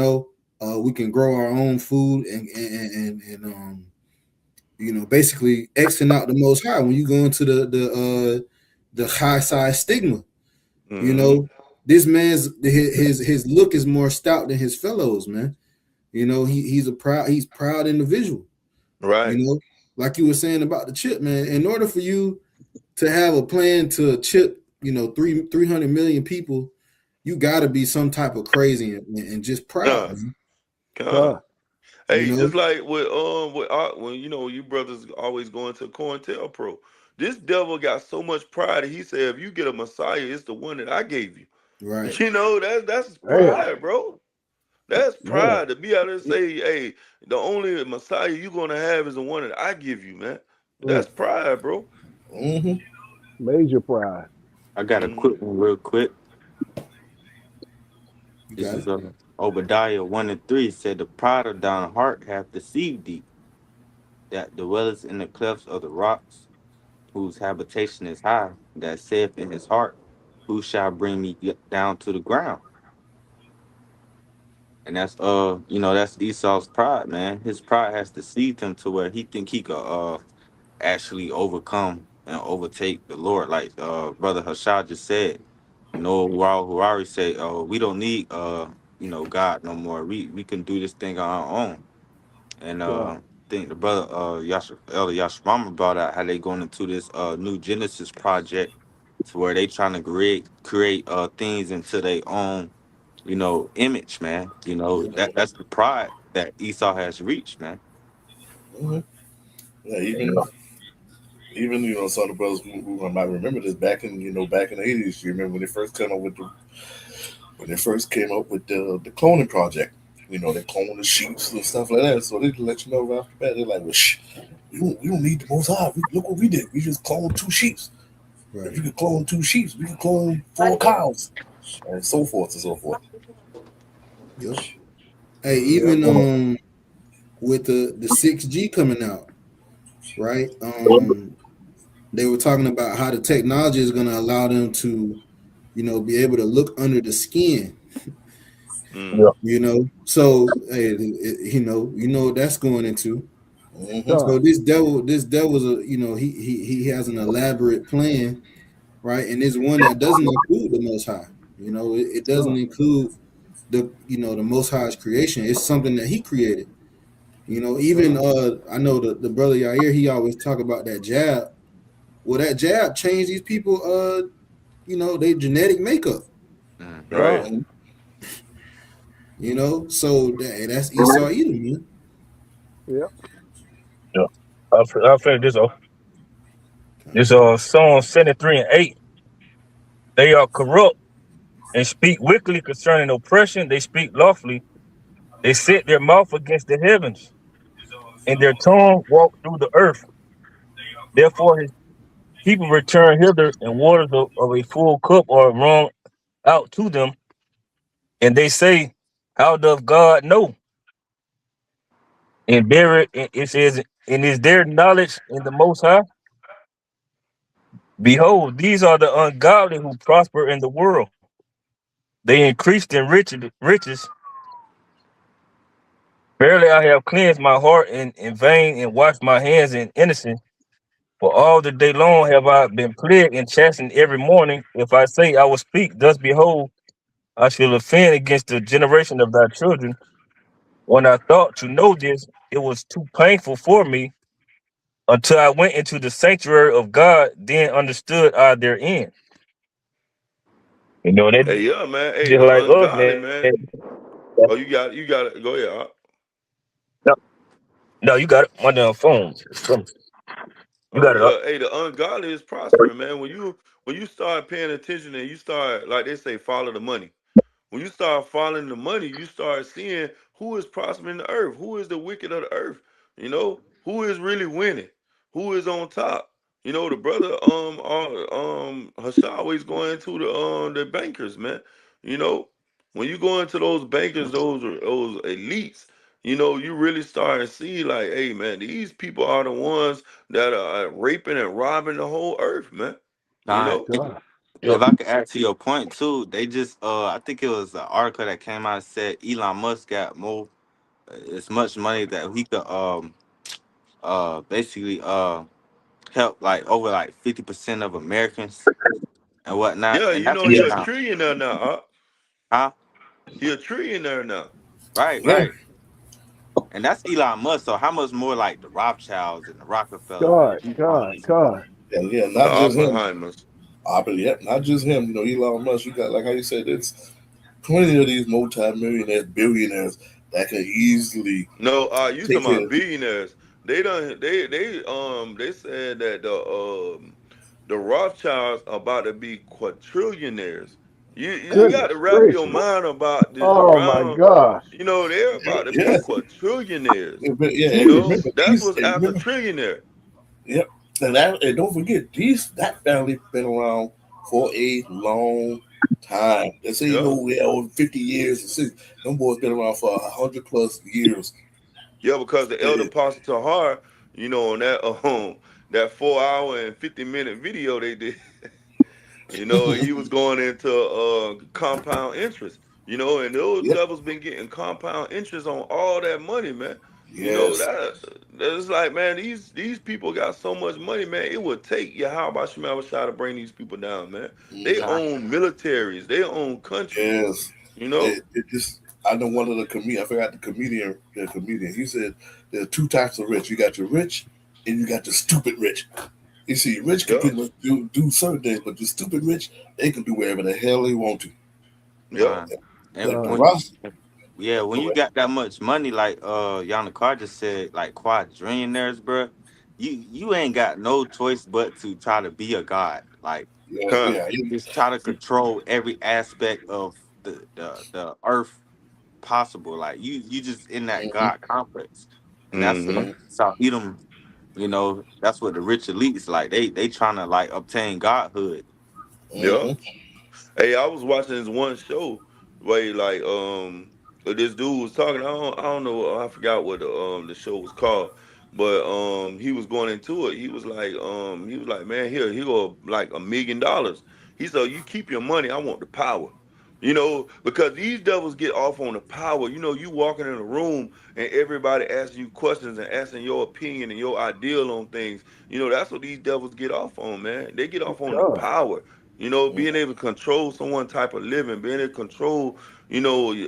can grow our own food and basically Xing out the Most High when you go into the high side stigma. Mm-hmm. This man's his look is more stout than his fellows, man. He's proud individual. Right. Like you were saying about the chip, man. In order for you to have a plan to chip, 300 million people, you got to be some type of crazy and just proud, Con, man. con. God. Hey, just like with when you brothers always going to COINTELPRO, this devil got so much pride that he said, if you get a Messiah, it's the one that I gave you. Right. That's Damn. pride, bro. That's Man. pride to be able to say, hey, the only Messiah you're gonna have is the one that I give you, man. That's Mm. pride, bro. Mm-hmm. Major pride. I got a Mm-hmm. quick one real quick. You This got is it. Obadiah 1:3 said, "The pride of thine heart hath deceived thee, that dwellest in the clefts of the rocks, whose habitation is high, that saith in his heart, who shall bring me down to the ground?" And that's that's Esau's pride, man. His pride has deceived him to where he think he could actually overcome and overtake the Lord, like Brother Hashad just said. Harari said, "Oh, we don't need God no more. We can do this thing on our own." And God. I think the brother Elder Yashmama brought out how they going into this new Genesis project, to where they trying to create things into their own image, man. That's the pride that Esau has reached, man. Mm-hmm. Yeah, even some of the brothers who might remember this back in the 80s. You remember when they first came up with the cloning project. They clone the sheeps and stuff like that. So they let you know right off the bat. They're like, well, we don't need the Most High. Look what we did. We just cloned 2 sheep. If Right. you could clone 2 sheep, we could clone 4 cows, and so forth and so forth. Yep. Hey, Yeah. even with the 6G coming out, right? They were talking about how the technology is going to allow them to, be able to look under the skin. Mm. So hey, what that's going into. Mm-hmm. God. So this devil's he has an elaborate plan, right? And it's one that doesn't include the Most High. It doesn't God. include the Most High's creation. It's something that He created. Even I know the brother Yair, he always talk about that jab. Well, that jab changed these people. Their genetic makeup. Mm. Right. God. Mm-hmm. So that's Esau Edom, man. Yeah. Yeah. I'll finish this off. This Psalm 73:8. They are corrupt and speak wickedly concerning oppression. They speak lawfully. They set their mouth against the heavens, and their tongue walk through the earth. Therefore his people return hither, and waters of a full cup are wrung out to them. And they say, how doth God know? And it says, and is there knowledge in the Most High? Behold, these are the ungodly who prosper in the world. They increased in riches, Verily I have cleansed my heart in vain and washed my hands in innocence. For all the day long have I been plagued and chastened every morning. If I say I will speak, thus behold, I shall offend against the generation of thy children. When I thought to know this, it was too painful for me until I went into the sanctuary of God, then understood I their end. You know, that Hey, yeah, man. Hey, just the like us, ungodly, man. man. Oh, you got it. Go ahead. No, no, you got it. My damn phone. You Oh got it up. yeah. Hey, the ungodly is prospering, man. When you start paying attention and you start, like they say, follow the money. When you start following the money, you start seeing who is prospering the earth, who is the wicked of the earth, who is really winning, who is on top. The brother Hassan always going into the bankers, man. You know, when you go into those bankers, those elites, you really start to see like, hey man, these people are the ones that are raping and robbing the whole earth, man. You Nah, know? God. if Yep. I could add to your point too, they just I think it was an article that came out and said Elon Musk got more as much money that he could basically help like over like 50% of Americans and whatnot, Yeah, and that's he just a Yeah. now. trillionaire now, Huh? He a trillionaire now. Right, Yeah, right. And that's Elon Musk. So how much more like the Rothschilds and the Rockefellers and God. the God. DuPonts? God. yeah, The not just him. Oppenheimers. I believe, yeah, not just him. Elon Musk. You got like how you said, it's plenty of these multi-millionaires, billionaires that can easily No, you take talking care. about billionaires. They said that the Rothschilds are about to be quadrillionaires. You got Goodness to wrap your gracious. mind about this Oh my around, gosh. they're about to be Yeah, quadrillionaires. yeah, and Jeez. remember That's these. what's And after remember, trillionaire. yep. And don't forget that family been around for a long time. They say Yeah. over 50 years. Them boys been around for 100+ years. Yeah, because the elder Yeah, Pastor Tahar, on that 4 hour and 50-minute video they did, he was going into compound interest, and those yep. devils been getting compound interest on all that money, man. Yes. That's like, man, these people got so much money, man. It would take Yahweh Shemel Shah to bring these people down, man. They Mhm. Nah, own militaries, they own countries, Yes. you know. It just. I know one of the comedian. I forgot the comedian. The comedian. He said there are two types of rich. You got your rich, and you got the stupid rich. You see, rich can Yeah, pretty much do certain things, but the stupid rich, they can do whatever the hell they want to. yeah, nah. And The God. when Ross, when you correct. got that much money, like Yana Carr just said, like quadrillionaires, bro, you ain't got no choice but to try to be a god. Like Yeah, huh. yeah, just try to control every aspect of the earth possible. Like you just in that hmm god complex, and that's Mm-hmm. what South Edom. That's what the rich elites like. They trying to like obtain godhood. Yeah. hmm Hey, I was watching this one show where like this dude was talking. I don't know. I forgot what the show was called, but he was going into it. He was like, man, here go like $1 million. He said, you keep your money. I want the power. Because these devils get off on the power. You walking in a room and everybody asking you questions and asking your opinion and your ideal on things. That's what these devils get off on, man. They get off on the God. power. Being able to control someone type of living, being able to control,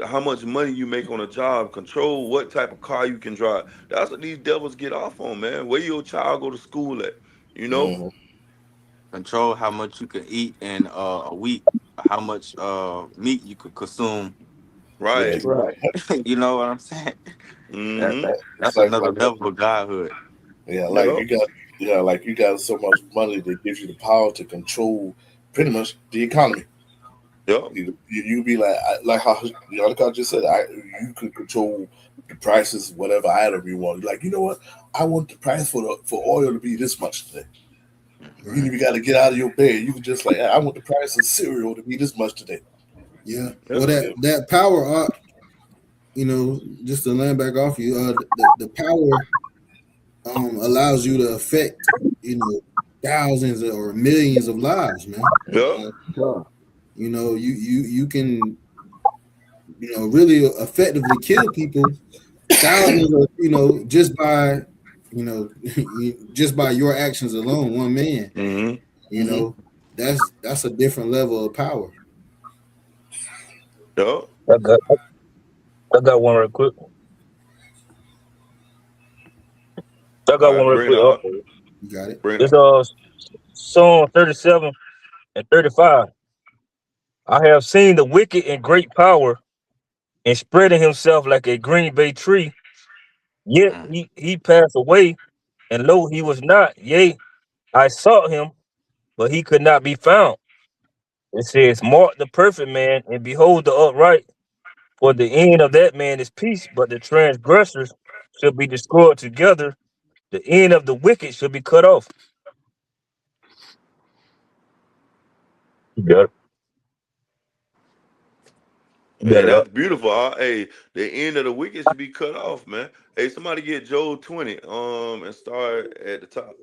how much money you make on a job, control what type of car you can drive. That's what these devils get off on, man. Where your child go to school at, you know? hmm Control how much you can eat in a week, how much meat you could consume. Yeah, Right. Right. You know what I'm saying? That, Mm-hmm. that it's that's like another level of godhood. yeah, Yep. like you got so much money that gives you the power to control pretty much the economy. Yep. You be like how Yannicka just said, you could control the prices, whatever item you want. Like, you know what? I want the price for oil to be this much today. You Right. even got to get out of your bed. You can just like, I want the price of cereal to be this much today. Yeah. Yeah. Well, Yeah. that power, just to land back off you, the power allows you to affect, thousands or millions of lives, man. Yep. Mhm. God. You can, really effectively kill people thousands of, just by, just by your actions alone, one man, that's a different level of power. Yup. I got one real quick. I got All one right, real bring it quick. up. You got it. Bring it It's up. Psalm 37 and 35. I have seen the wicked in great power and spreading himself like a green bay tree. Yet Mm. he passed away, and lo, he was not. Yea, I sought him, but he could not be found. It says, mark the perfect man, and behold the upright. For the end of that man is peace, but the transgressors shall be destroyed together. The end of the wicked shall be cut off. You got it. You Hey, got it that's up. beautiful. Hey, the end of the wicked should be cut off, man. Hey, somebody get Job 20 and start at the top.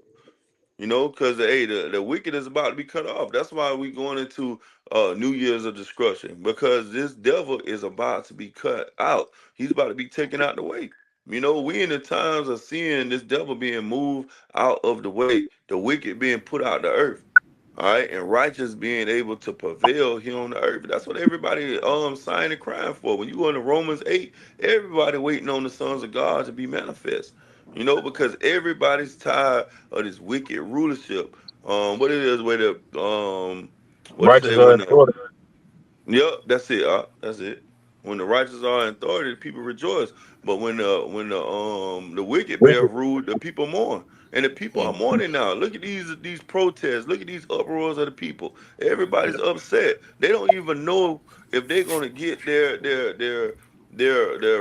Because hey, the wicked is about to be cut off. That's why we going into New Year's of destruction, because this devil is about to be cut out. He's about to be taken out the way. We in the times of seeing this devil being moved out of the way, the wicked being put out the earth. All right, and righteous being able to prevail here on the earth. That's what everybody signed and crying for. When you go into Romans 8, everybody waiting on the sons of God to be manifest. Because everybody's tired of this wicked rulership. What it is where the what it Righteous say are when in order. yep, that's it. That's it. When the righteous are in authority, the people rejoice. But when the wicked bear Wicked. rule, the people mourn. And the people are mourning now. Look at these protests. Look at these uproars of the people. Everybody's upset. They don't even know if they're gonna get their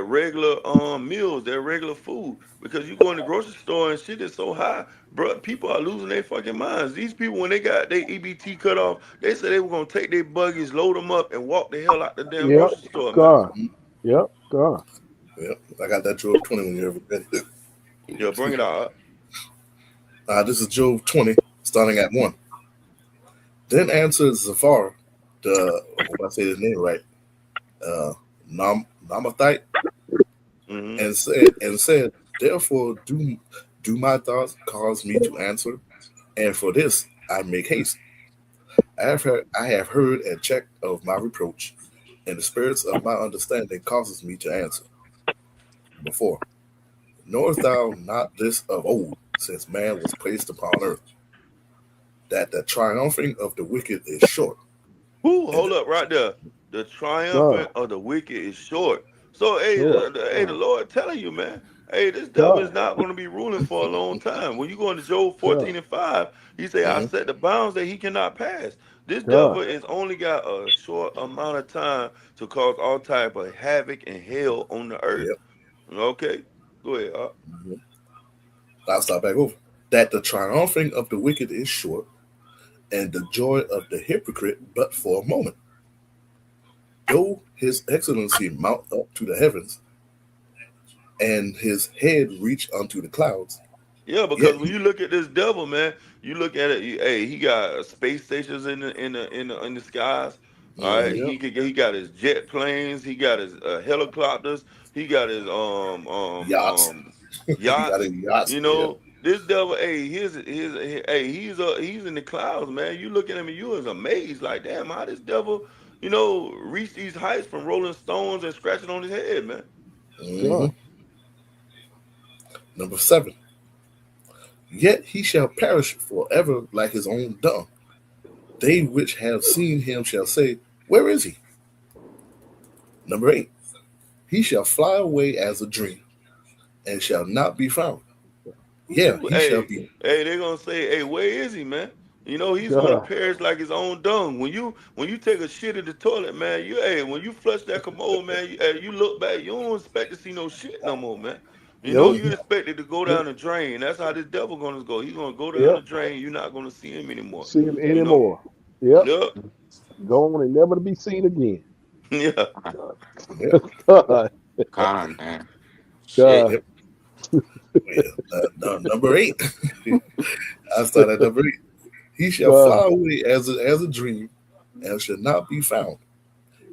regular meals, their regular food. Because you go in the grocery store and shit is so high, bro. People are losing their fucking minds. These people, when they got their EBT cut off, they said they were gonna take their buggies, load them up, and walk the hell out the damn Yep, grocery store, man. God. Yep, God. Yep, I got that Job 20 when you're ready. Yeah, bring it out. This is Job 20, starting at 1. Then answered Zafar, hope I say his name right, Namathite, and said, therefore do my thoughts cause me to answer, and for this I make haste. I have heard and checked of my reproach, and the spirits of my understanding causes me to answer. Before, knowest thou not this of old, since man was placed upon earth, that the triumphing of the wicked is short? Who? And Hold up, right there. The God. triumphant of the wicked is short. So, hey, Sure. the Lord telling you, man. Hey, this devil is God. not going to be ruling for a long time. When you go into Job God. 14 and 5, he say, I set the bounds that he cannot pass. This devil God. is only got a short amount of time to cause all type of havoc and hell on the earth. yep, Okay, go ahead. I'll start back over. That the triumphing of the wicked is short, and the joy of the hypocrite but for a moment. Though his excellency mount up to the heavens, and his head reach unto the clouds, Yeah, yet because when you look at this devil, man, you look at it. Hey, he got space stations in the skies. All right, Yep. he got his jet planes. He got his helicopters. He got his yachts. He got yachts. his yachts. Yeah. This devil. Hey, hey, he's in the clouds, man. You look at him and you is amazed, like, damn, how this devil, reach these heights from rolling stones and scratching on his head, man. hmm Number 7. Yet he shall perish forever like his own dung. They which have seen him shall say, where is he? Number 8. He shall fly away as a dream, and shall not be found. Yeah, he shall Hey, be. they're gonna say, hey, where is he, man? He's gonna God. perish like his own dung. When you take a shit in the toilet, man, when you flush that commode, man, you look back, you don't expect to see no shit no more, man. Nope. You expect it to go Nope. down the drain. That's how this devil gonna go. He's gonna go down the Yep. drain. You're not gonna see him anymore. See him You know? anymore. Yep. Yep. Gone and never to be seen again. Yeah. Yeah, God. Con, man. Shit. God. yep. Number 8. I start at number 8. He shall fly God. away as a dream, and shall not be found.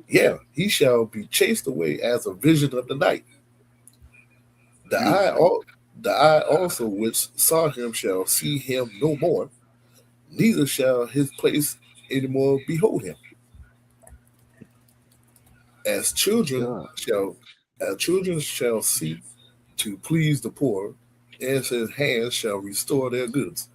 Yeah, he shall be chased away as a vision of the night. The eye, the eye also which saw him shall see him no more, neither shall his place any more behold him. As children God. shall, as children shall seek to please the poor, and his hands shall restore their goods.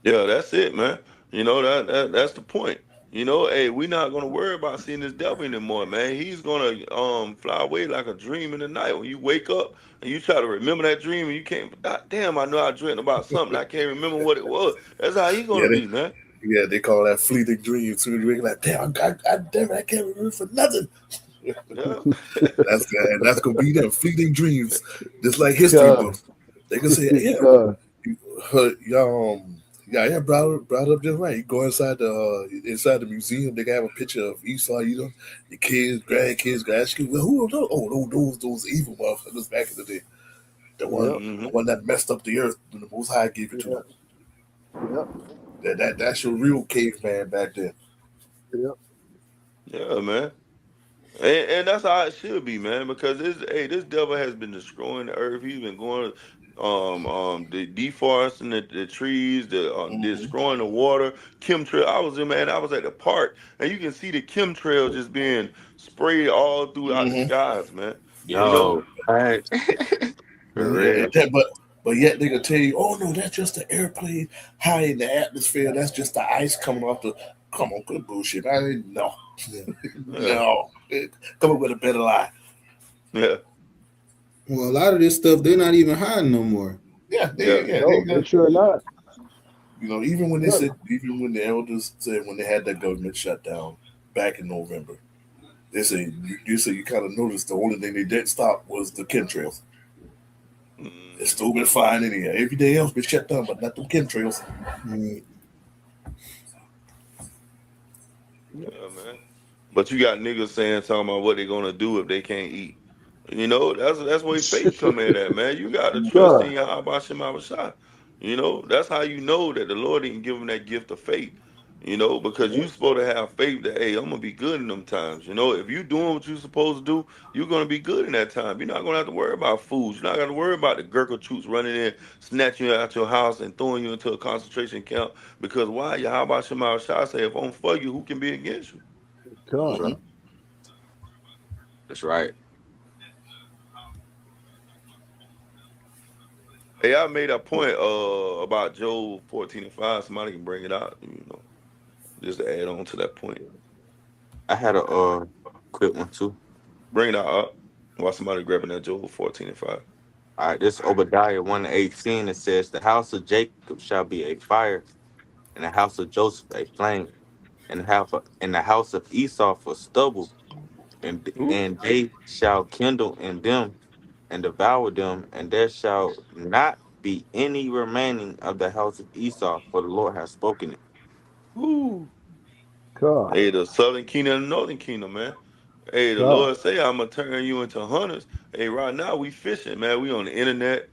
Yeah, that's it, man. That's the point. Hey, we're not gonna worry about seeing this devil anymore, man. He's gonna fly away like a dream in the night. When you wake up and you try to remember that dream and you can't, God damn, I know I dreamt about something. I can't remember what it was. That's how he's Yeah, gonna be, man. they call that fleeting dream. So you're like, damn, damn, I can't remember for nothing. Yeah. That's gonna be them fleeting dreams, just like history God. books. They can say, yeah, God. yeah, brought up just right. You go inside the museum, they can have a picture of Esau, the kids, grandkids, ask you, well, who are those? Oh, those evil motherfuckers back in the day. The Yep. one that messed up the earth when the Most High gave it to them. Yep. That's your real caveman back then. Yep. Yeah, man. And that's how it should be, man. Because this devil has been destroying the earth. He's been going, deforesting the trees, destroying the water. Chemtrail. I was at the park, and you can see the chemtrail just being sprayed all throughout the skies, man. You know, Yo, right. For real. But yet they can tell you, oh no, that's just the airplane high in the atmosphere. That's just the ice coming off the. Come on, good bullshit. No, no. Come up with a better lie. yeah, Well, a lot of this stuff they're not even hiding no more. Yeah, No, they sure not. Even when when the elders said when they had that government shutdown back in November, they say you kind of noticed the only thing they didn't stop was the chemtrails. It's still been fine in here. Everything else been shut down, but not the chemtrails. yeah, man. But you got niggas talking about what they're gonna do if they can't eat. That's where faith come in at, man. You got to trust in Yahweh Shema Shah. That's how you know that the Lord didn't give them that gift of faith. Because you supposed to have faith that, hey, I'm gonna be good in them times. If you doing what you're supposed to do, you're gonna be good in that time. You're not gonna have to worry about food. You're not gonna worry about the Gurkha troops running in, snatching you out your house and throwing you into a concentration camp. Because why? Yahweh Shema Shah say, if I'm for you, who can be against you? God. That's right. Hey, I made a point about Job 14:5. Somebody can bring it out, just to add on to that point. I had a quick one too. Bring it out up while somebody grabbing that Job 14:5. All right, this Obadiah 1:18. It says, "The house of Jacob shall be a fire, and the house of Joseph a flame, and the house of Esau for stubble, and they shall kindle in them and devour them, and there shall not be any remaining of the house of Esau, for the Lord has spoken it." Woo. God. Hey, the southern kingdom and the northern kingdom, man. Hey, the God. Lord say, I'm gonna turn you into hunters. Hey, right now we fishing, man. We on the internet.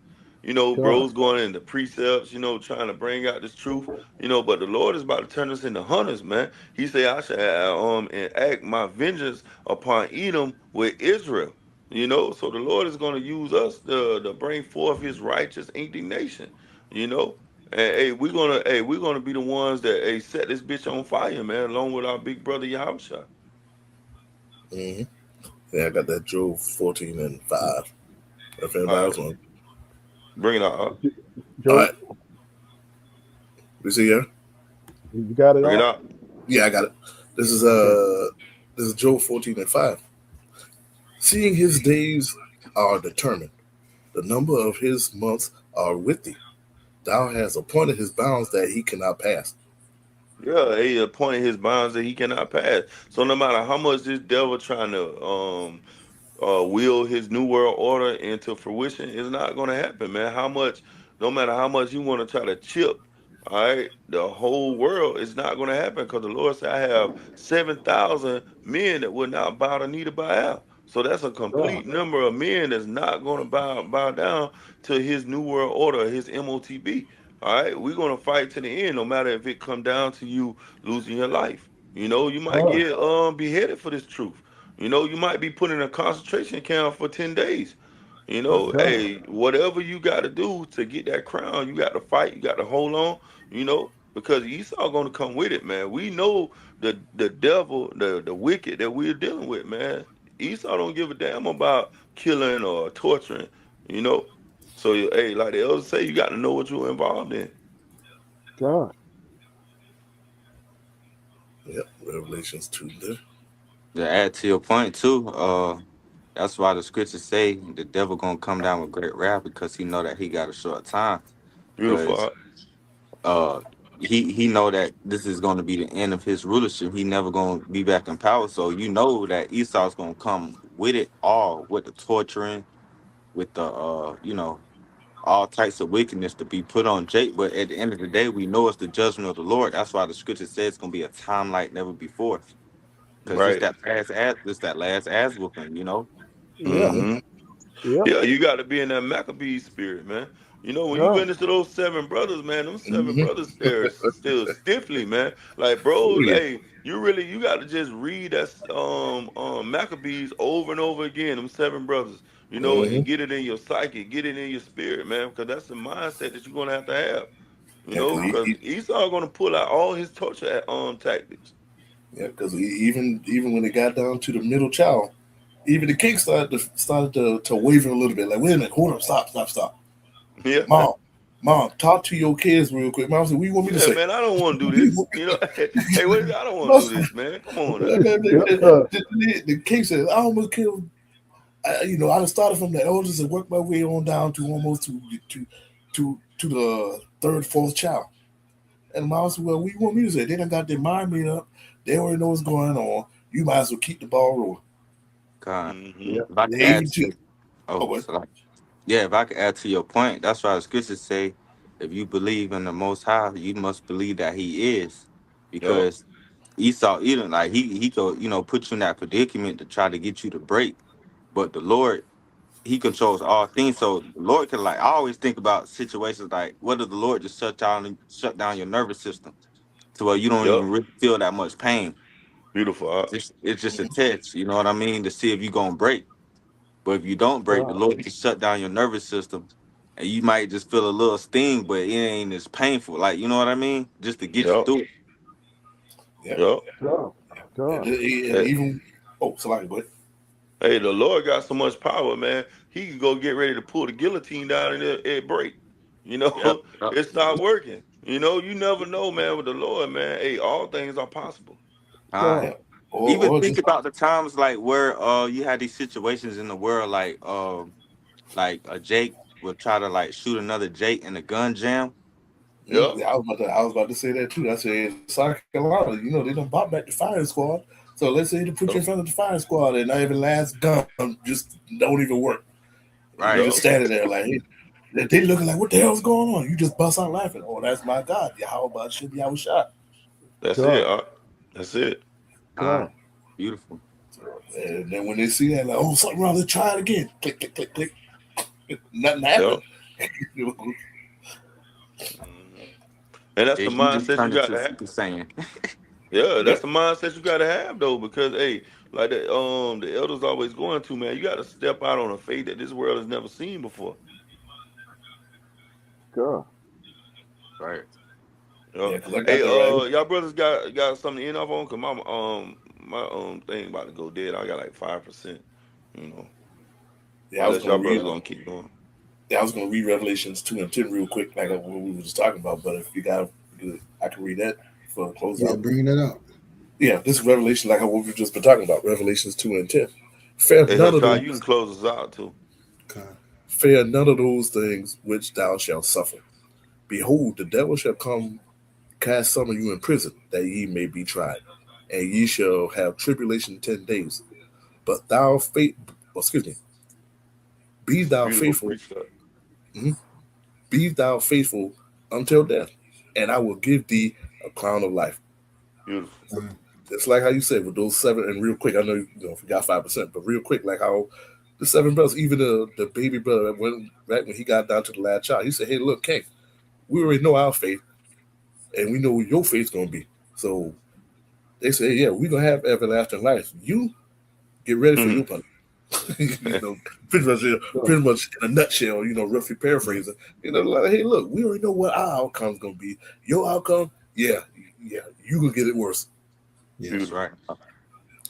God. Bros going into precepts, trying to bring out this truth. But the Lord is about to turn us into hunters, man. He say, I shall enact my vengeance upon Edom with Israel. So the Lord is gonna use us to bring forth his righteous indignation, you know. And we're gonna be the ones that set this bitch on fire, man, along with our big brother Yahusha. Mm-hmm. Yeah, I got that Job 14:5. If anybody All else right, want, bring it out. all right. We see here. You got it Bring it all? out. Yeah, I got it. This is Job 14:5. Seeing his days are determined, the number of his months are with thee. Thou hast appointed his bounds that he cannot pass. Yeah, he appointed his bounds that he cannot pass. So no matter how much this devil trying to will his new world order into fruition, it's not going to happen, man. No matter how much you want to try to chip, all right, the whole world is not going to happen because the Lord said, I have 7,000 men that will not bow the knee to Baal. So that's a God. complete number of men that's not going to bow down to his new world order, his MOTB. All right, we're going to fight to the end, no matter if it come down to you losing your life. You might God. get beheaded for this truth. You might be put in a concentration camp for 10 days You know, God. hey, whatever you got to do to get that crown, you got to fight. You got to hold on. You know, because Esau going to come with it, man. We know the devil, the wicked that we're dealing with, man. Esau don't give a damn about killing or torturing. You know, so hey, like the elders say, you got to know what you're involved in. God. Yep, Revelations 2 there. To add to your point too, that's why the scriptures say the devil gonna come down with great wrath because he know that he got a short time. Beautiful. Because uh he know that this is gonna be the end of his rulership. He never gonna be back in power. So you know that Esau's gonna come with it all, with the torturing, with the all types of wickedness to be put on Jake. But at the end of the day, we know it's the judgment of the Lord. That's why the scripture says it's gonna be a time like never before. Because Right. this that last ass whooping, you know. Yeah. Hmm. Yeah. Yeah, you got to be in that Maccabee spirit, man. You know, when you God. witness to those seven brothers, man, them seven Mm-hmm. brothers there still stiffly, man. Like, Oh, bros, yeah. hey, you got to just read that Maccabees over and over again. Them seven brothers, you know, Mm-hmm. and get it in your psyche, get it in your spirit, man, because that's the mindset that you're gonna have to have. You Yeah, because know, because Esau gonna pull out all his torture tactics. even when it got down to the middle child, even the king started to waver a little bit. Like, wait a minute, hold up, stop. Yeah. Mom, talk to your kids real quick. Mom said, what do you want me to Yeah, say? man, I don't want to do this. You know, hey, I don't want to do this, man. Come on now. The king said, I almost killed. I done started from the elders and worked my way on down to almost to the third, fourth child. And mom said, well, what do you want me to say? They done got their mind made up. They already know what's going on. You might as well keep the ball rolling. God, Hmm. Yeah. if I They can add even to, took. Oh, what? yeah, if I can add to your point, that's why the scriptures say, if you believe in the Most High, you must believe that He is, Yup. because Esau, even like he could put you in that predicament to try to get you to break, but the Lord, He controls all things. So the Lord can, like, I always think about situations like, what if the Lord just shut down your nervous system to where you don't Yup. even really feel that much pain? Beautiful. It's just a test, you know what I mean, to see if you're gonna break. But if you don't break, the God. Lord can shut down your nervous system, and you might just feel a little sting, but it ain't as painful. Like, you know what I mean? Just to get you Yup. through it. Yeah. Yup. God. And, God. and Hey, even, oh, somebody, but hey, the Lord got so much power, man. He can go get ready to pull the guillotine down and it break. You Yep. know, Yep. it start working. You know, you never know, man. With the Lord, man, hey, all things are possible. Fine. God. yeah, or Even or think just about the times like where you had these situations in the world, like a Jake would try to like shoot another Jake in a gun jam. Yup. yeah, I was about to say that too. I said South Carolina, they done bought back the firing squad. So let's say they put you in Yup. front of the firing squad and not even last gun just don't even work. And you Right. just Yup. standing there like, hey, they looking like, what the hell's going on? You just bust out laughing. Oh, that's my God. Yeah, how about should be I was shot. That's it. God. That's it. God. Beautiful. And then when they see that, like, oh, something wrong, let's try it again. Click, click, click, click. Nothing happened. Yup. Mhm. And that's Yeah, the you just mindset you turned got into to have. Super Saiyan. Yeah, Yeah. that's the mindset you gotta have though, because hey, like the elders always going to, man, you gotta step out on a faith that this world has never seen before. God. Right. Yeah. Yeah, because I Hey, got that right here. y'all brothers got something to end off on? Cause my thing about to go dead. I got like 5%. You know, Yeah, I was unless gonna y'all read. brothers gonna keep going. Yeah, I was gonna read Revelations 2 and 10 real quick, like what we were just talking about. But if you got, I can read that for the close Yeah, out. bring that up. Yeah, this is Revelation, like what we've just been talking about. Revelations 2 and 10. Fear Hey, none of Hashai, you can those. close us out too. Okay. Fear none of those things which thou shalt suffer. Behold, the devil shall come cast some of you in prison, that ye may be tried, and ye shall have tribulation 10 days. But thou faith, excuse me, be thou Beautiful faithful, precept. mhm, be thou faithful until death, and I will give thee a crown of life. Beautiful. It's like how you said with those seven, and real quick, I know if you got 5%, but real quick, like how the seven brothers, even the baby brother, right when he got down to the last child, he said, "Hey, look, King, we already know our faith, and we know what your faith's gonna be. So they say, yeah, we're gonna have everlasting life. You get ready for Mhm. your punishment." You know, pretty much in a nutshell, you know, roughly paraphrasing. You know, like, hey, look, we already know what our outcome's gonna be. Your outcome, yeah, you gonna get it worse. Yes. That's right.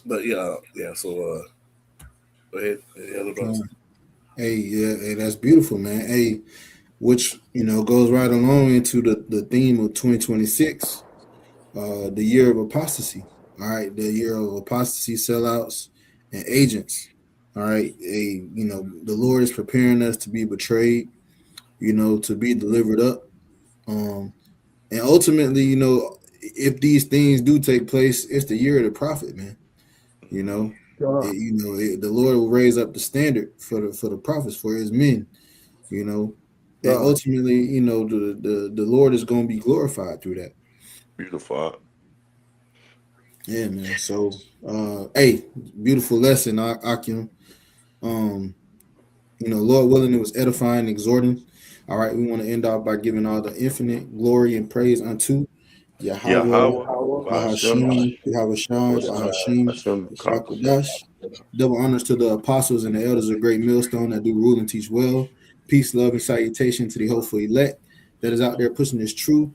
But yeah. So go ahead. Other brothers. Hey, that's beautiful, man. Hey, which goes right along into the theme of 2026, the year of apostasy. All right, the year of apostasy, sellouts, and agents. All right, the Lord is preparing us to be betrayed, to be delivered up, and ultimately, if these things do take place, it's the year of the prophet, man. The Lord will raise up the standard for the prophets, for His men, and ultimately, the Lord is going to be glorified through that. Beautiful. Yeah, man. So, hey, beautiful lesson, Akim. Lord willing, it was edifying, exhorting. All right, we want to end off by giving all the infinite glory and praise unto Yahweh, Bahashim, Bahashim, Shakwadash. Double honors to the apostles and the elders of Great Millstone that do rule and teach well. Peace, love, and salutation to the hopeful elect that is out there pushing this truth.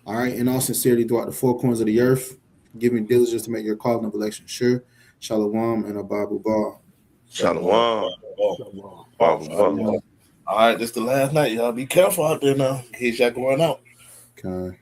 All right, in all sincerity throughout the four corners of the earth, giving diligence to make your calling of election sure. Shalom and Ababu Ba. Shalom. All right, this is the last night, y'all. Be careful out there now, in case y'all going out. Okay.